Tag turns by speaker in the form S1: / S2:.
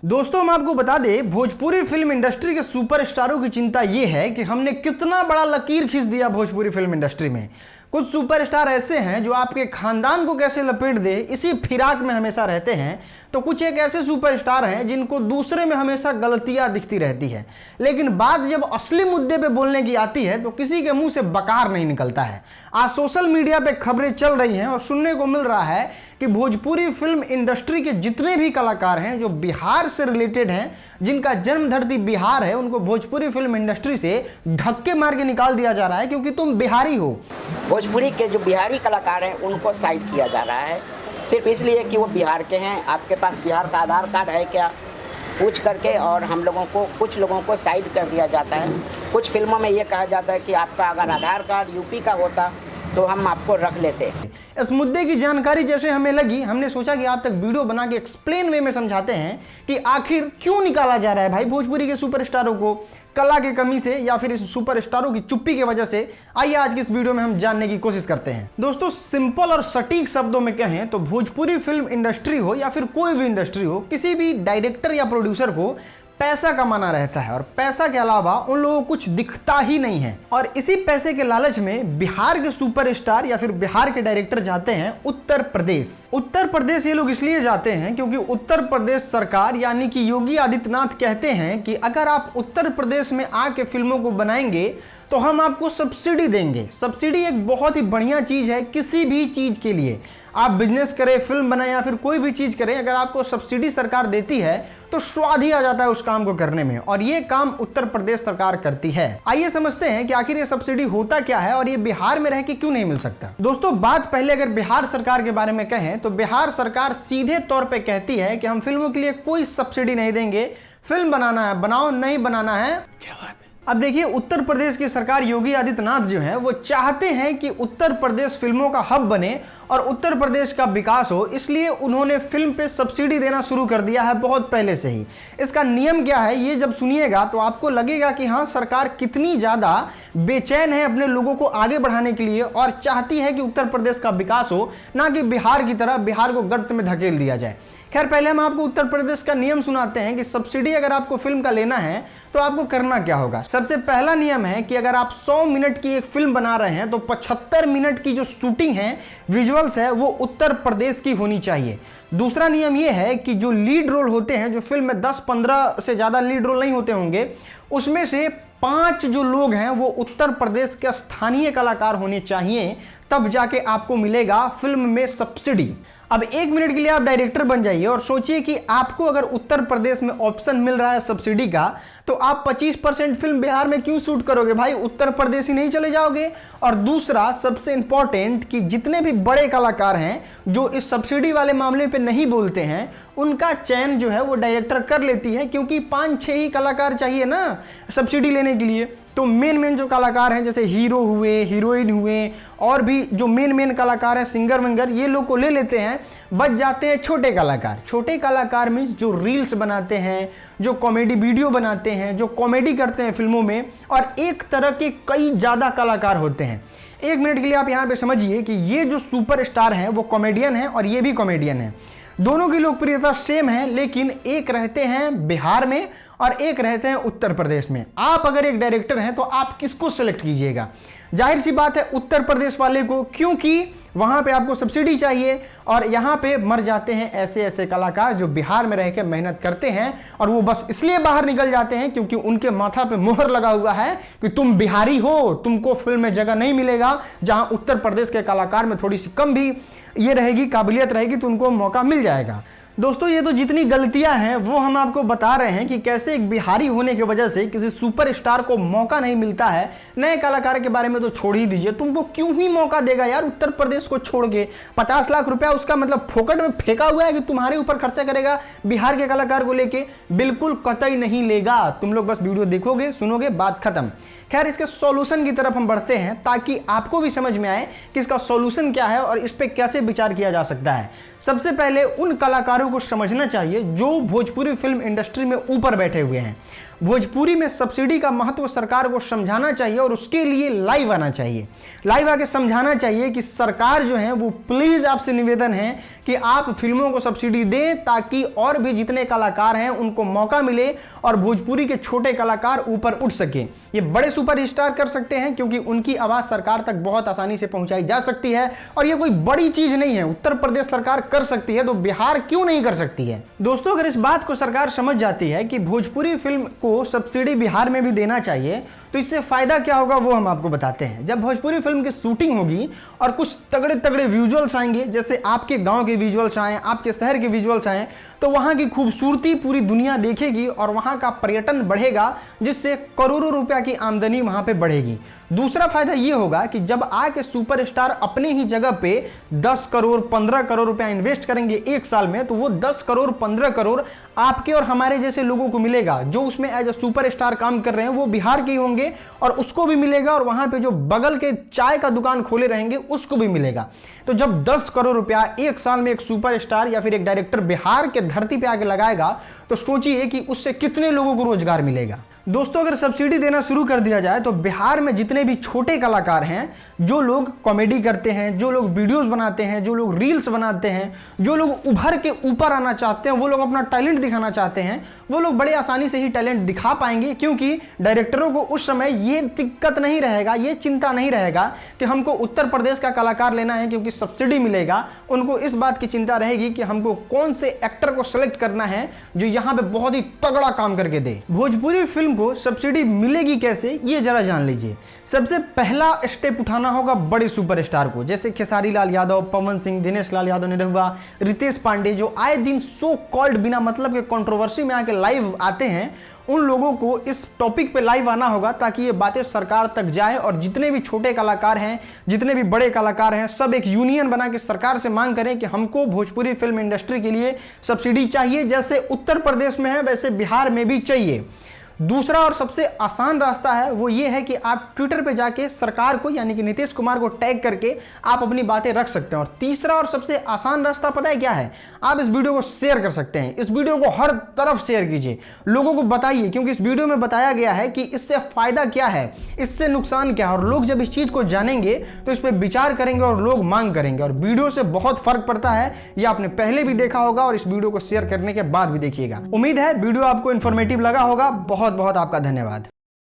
S1: दोस्तों हम आपको बता दें, भोजपुरी फिल्म इंडस्ट्री के सुपरस्टारों की चिंता ये है कि हमने कितना बड़ा लकीर खींच दिया भोजपुरी फिल्म इंडस्ट्री में। कुछ सुपरस्टार ऐसे हैं जो आपके खानदान को कैसे लपेट दे इसी फिराक में हमेशा रहते हैं, तो कुछ एक ऐसे सुपरस्टार हैं जिनको दूसरे में हमेशा गलतियां दिखती रहती है, लेकिन बात जब असली मुद्दे पे बोलने की आती है तो किसी के मुंह से बकार नहीं निकलता है। आज सोशल मीडिया पे खबरें चल रही हैं और सुनने को मिल रहा है कि भोजपुरी फिल्म इंडस्ट्री के जितने भी कलाकार हैं जो बिहार से रिलेटेड हैं, जिनका जन्म धरती बिहार है, उनको भोजपुरी फिल्म इंडस्ट्री से धक्के मार के निकाल दिया जा रहा है क्योंकि तुम बिहारी हो।
S2: भोजपुरी के जो बिहारी कलाकार हैं उनको साइड किया जा रहा है सिर्फ इसलिए कि वो बिहार के हैं। आपके पास बिहार का आधार कार्ड है क्या पूछ करके, और हम लोगों को कुछ लोगों को साइड कर दिया जाता है। कुछ फिल्मों में ये कहा जाता है कि आपका अगर आधार कार्ड यूपी का होता तो हम आपको रख लेते।
S1: इस मुद्दे की जानकारी जैसे हमें लगी, हमने सोचा कि आप तक वीडियो बना के एक्सप्लेन वे में समझाते हैं कि आखिर क्यों निकाला जा रहा है भाई भोजपुरी के सुपरस्टारों को, कला की कमी से या फिर इस सुपरस्टारों की चुप्पी की वजह से। आइए आज की इस वीडियो में हम जानने की कोशिश करते हैं। दोस्तों सिंपल और सटीक शब्दों में कहें तो भोजपुरी फिल्म इंडस्ट्री हो या फिर कोई भी इंडस्ट्री हो, किसी भी डायरेक्टर या प्रोड्यूसर को पैसा कमाना रहता है और पैसा के अलावा उन लोगों को कुछ दिखता ही नहीं है। और इसी पैसे के लालच में बिहार के सुपरस्टार या फिर बिहार के डायरेक्टर जाते हैं उत्तर प्रदेश। उत्तर प्रदेश ये लोग इसलिए जाते हैं क्योंकि उत्तर प्रदेश सरकार यानी कि योगी आदित्यनाथ कहते हैं कि अगर आप उत्तर प्रदेश में आके फिल्मों को बनाएंगे तो हम आपको सब्सिडी देंगे। सब्सिडी एक बहुत ही बढ़िया चीज है किसी भी चीज के लिए। आप बिजनेस करें, फिल्म बनाएं या फिर कोई भी चीज करें, अगर आपको सब्सिडी सरकार देती है तो स्वाद ही आ जाता है उस काम को करने में, और ये काम उत्तर प्रदेश सरकार करती है। आइए समझते हैं कि आखिर ये सब्सिडी होता क्या है और ये बिहार में रह के क्यों नहीं मिल सकता। दोस्तों बात पहले अगर बिहार सरकार के बारे में कहें तो बिहार सरकार सीधे तौर पे कहती है कि हम फिल्मों के लिए कोई सब्सिडी नहीं देंगे, फिल्म बनाना है बनाओ, नहीं बनाना है क्या बात है। अब देखिए उत्तर प्रदेश की सरकार योगी आदित्यनाथ जो है वो चाहते हैं कि उत्तर प्रदेश फिल्मों का हब बने और उत्तर प्रदेश का विकास हो, इसलिए उन्होंने फिल्म पे सब्सिडी देना शुरू कर दिया है बहुत पहले से ही। इसका नियम क्या है ये जब सुनिएगा तो आपको लगेगा कि हाँ सरकार कितनी ज़्यादा बेचैन है अपने लोगों को आगे बढ़ाने के लिए और चाहती है कि उत्तर प्रदेश का विकास हो, ना कि बिहार की तरह बिहार को गर्त में धकेल दिया जाए। खैर पहले हम आपको उत्तर प्रदेश का नियम सुनाते हैं कि सब्सिडी अगर आपको फिल्म का लेना है तो आपको करना क्या होगा। सबसे पहला नियम है कि अगर आप 100 मिनट की एक फिल्म बना रहे हैं तो 75 मिनट की जो शूटिंग है, विजुअल्स है, वो उत्तर प्रदेश की होनी चाहिए। दूसरा नियम यह है कि जो लीड रोल होते हैं, जो फिल्म में 10-15 से ज़्यादा लीड रोल नहीं होते होंगे, उसमें से 5 जो लोग हैं वो उत्तर प्रदेश के स्थानीय कलाकार होने चाहिए, तब जाके आपको मिलेगा फिल्म में सब्सिडी। अब 1 मिनट के लिए आप डायरेक्टर बन जाइए और सोचिए कि आपको अगर उत्तर प्रदेश में ऑप्शन मिल रहा है सब्सिडी का, तो आप 25% फिल्म बिहार में क्यों शूट करोगे भाई, उत्तर प्रदेश ही नहीं चले जाओगे। और दूसरा सबसे इंपॉर्टेंट कि जितने भी बड़े कलाकार हैं जो इस सब्सिडी वाले मामले पे नहीं बोलते हैं, उनका चयन जो है वो डायरेक्टर कर लेती है, क्योंकि 5-6 ही कलाकार चाहिए ना सब्सिडी लेने के लिए। तो मेन जो कलाकार हैं जैसे हीरो हुए, हीरोइन हुए, और भी जो मेन कलाकार हैं, सिंगर विंगर, ये लोग को ले लेते हैं। बच जाते हैं छोटे कलाकार। छोटे कलाकार में जो रील्स बनाते हैं, जो कॉमेडी वीडियो बनाते हैं, जो कॉमेडी करते हैं फिल्मों में, और एक तरह के कई ज़्यादा कलाकार होते हैं। 1 मिनट के लिए आप यहाँ पे समझिए कि ये जो सुपरस्टार हैं वो कॉमेडियन हैं और ये भी कॉमेडियन हैं। दोनों की लोकप्रियता सेम है, लेकिन एक रहते हैं बिहार में और एक रहते हैं उत्तर प्रदेश में। आप अगर एक डायरेक्टर हैं तो आप किसको सेलेक्ट कीजिएगा? जाहिर सी बात है उत्तर प्रदेश वाले को, क्योंकि वहां पे आपको सब्सिडी चाहिए और यहाँ पे मर जाते हैं ऐसे ऐसे कलाकार जो बिहार में रह के मेहनत करते हैं, और वो बस इसलिए बाहर निकल जाते हैं क्योंकि उनके माथा पे मोहर लगा हुआ है कि तुम बिहारी हो, तुमको फिल्म में जगह नहीं मिलेगा। जहां उत्तर प्रदेश के कलाकार में थोड़ी सी कम भी ये रहेगी, काबिलियत रहेगी, तो उनको मौका मिल जाएगा। दोस्तों ये तो जितनी गलतियां हैं वो हम आपको बता रहे हैं कि कैसे एक बिहारी होने की वजह से किसी सुपरस्टार को मौका नहीं मिलता है। नए कलाकार के बारे में तो छोड़ ही दीजिए, तुमको क्यों ही मौका देगा यार उत्तर प्रदेश को छोड़ के। 50 लाख रुपया उसका मतलब फोकट में फेंका हुआ है कि तुम्हारे ऊपर खर्चा करेगा बिहार के कलाकार को लेके? बिल्कुल कतई नहीं लेगा। तुम लोग बस वीडियो देखोगे, सुनोगे, बात खत्म। खैर इसके सॉल्यूशन की तरफ हम बढ़ते हैं ताकि आपको भी समझ में आए कि इसका सॉल्यूशन क्या है और इस पे कैसे विचार किया जा सकता है। सबसे पहले उन कलाकारों को समझना चाहिए जो भोजपुरी फिल्म इंडस्ट्री में ऊपर बैठे हुए हैं। भोजपुरी में सब्सिडी का महत्व सरकार को समझाना चाहिए और उसके लिए लाइव आना चाहिए, लाइव आके समझाना चाहिए कि सरकार जो है वो प्लीज आपसे निवेदन है कि आप फिल्मों को सब्सिडी दें ताकि और भी जितने कलाकार हैं उनको मौका मिले और भोजपुरी के छोटे कलाकार ऊपर उठ सके। ये बड़े सुपरस्टार कर सकते हैं क्योंकि उनकी आवाज सरकार तक बहुत आसानी से पहुंचाई जा सकती है और ये कोई बड़ी चीज नहीं है। उत्तर प्रदेश सरकार कर सकती है तो बिहार क्यों नहीं कर सकती है। दोस्तों, अगर इस बात को सरकार समझ जाती है कि भोजपुरी फिल्म को सब्सिडी बिहार में भी देना चाहिए तो इससे फायदा क्या होगा वो हम आपको बताते हैं। जब भोजपुरी फिल्म की शूटिंग होगी और कुछ तगड़े तगड़े विजुअल्स आएंगे, जैसे आपके गांव के विजुअल्स आए, आपके शहर के विजुअल्स आए, तो वहां की खूबसूरती पूरी दुनिया देखेगी और वहां का पर्यटन बढ़ेगा जिससे करोड़ों रुपया की आमदनी वहां पे बढ़ेगी। दूसरा फायदा ये होगा कि जब आके सुपरस्टार अपने ही जगह पे 10 करोड़ 15 करोड़ रुपया इन्वेस्ट करेंगे एक साल में, तो वो 10 करोड़ 15 करोड़ आपके और हमारे जैसे लोगों को मिलेगा। जो उसमें एज अ सुपरस्टार काम कर रहे हैं वो बिहार के ही होंगे और उसको भी मिलेगा और वहां पे जो बगल के चाय का दुकान खोले रहेंगे उसको भी मिलेगा। तो जब 10 करोड़ रुपया एक साल में एक सुपरस्टार या फिर एक डायरेक्टर बिहार के धरती पे आके लगाएगा तो सोचिए कि उससे कितने लोगों को रोजगार मिलेगा। दोस्तों, अगर सब्सिडी देना शुरू कर दिया जाए तो बिहार में जितने भी छोटे कलाकार हैं, जो लोग कॉमेडी करते हैं, जो लोग वीडियोस बनाते हैं, जो लोग रील्स बनाते हैं, जो लोग उभर के ऊपर आना चाहते हैं, वो लोग अपना टैलेंट दिखाना चाहते हैं, वो लोग बड़े आसानी से ही टैलेंट दिखा पाएंगे क्योंकि डायरेक्टरों को उस समय ये दिक्कत नहीं रहेगा, ये चिंता नहीं रहेगा कि हमको उत्तर प्रदेश का कलाकार लेना है क्योंकि सब्सिडी मिलेगा। उनको इस बात की चिंता रहेगी कि हमको कौन से एक्टर को सेलेक्ट करना है जो यहाँ पे बहुत ही तगड़ा काम करके दे। भोजपुरी फिल्म को सब्सिडी मिलेगी कैसे, ये जरा जान लीजिए। सबसे पहला स्टेप उठाना होगा बड़े सुपरस्टार को, जैसे खेसारी लाल यादव, पवन सिंह, दिनेश लाल यादव निरहुआ, रितेश पांडे, जो आए दिन सो कॉल्ड बिना मतलब के कंट्रोवर्सी में आके लाइव आते हैं। उन लोगों को इस टॉपिक पे लाइव आना होगा ताकि ये बातें सरकार तक जाए और जितने भी छोटे कलाकार हैं, जितने भी बड़े कलाकार हैं, सब एक यूनियन बना के सरकार से मांग करें कि हमको भोजपुरी फिल्म इंडस्ट्री के लिए सब्सिडी चाहिए। जैसे उत्तर प्रदेश में है वैसे बिहार में भी चाहिए। दूसरा और सबसे आसान रास्ता है वो ये है कि आप ट्विटर पे जाके सरकार को यानी कि नीतीश कुमार को टैग करके आप अपनी बातें रख सकते हैं। और तीसरा और सबसे आसान रास्ता पता है क्या है? आप इस वीडियो को शेयर कर सकते हैं। इस वीडियो को हर तरफ शेयर कीजिए, लोगों को बताइए, क्योंकि इस वीडियो में बताया गया है कि इससे फायदा क्या है, इससे नुकसान क्या है। और लोग जब इस चीज को जानेंगे तो इस पर विचार करेंगे और लोग मांग करेंगे। और वीडियो से बहुत फर्क पड़ता है, यह आपने पहले भी देखा होगा और इस वीडियो को शेयर करने के बाद भी देखिएगा। उम्मीद है वीडियो आपको इंफॉर्मेटिव लगा होगा। बहुत बहुत आपका धन्यवाद।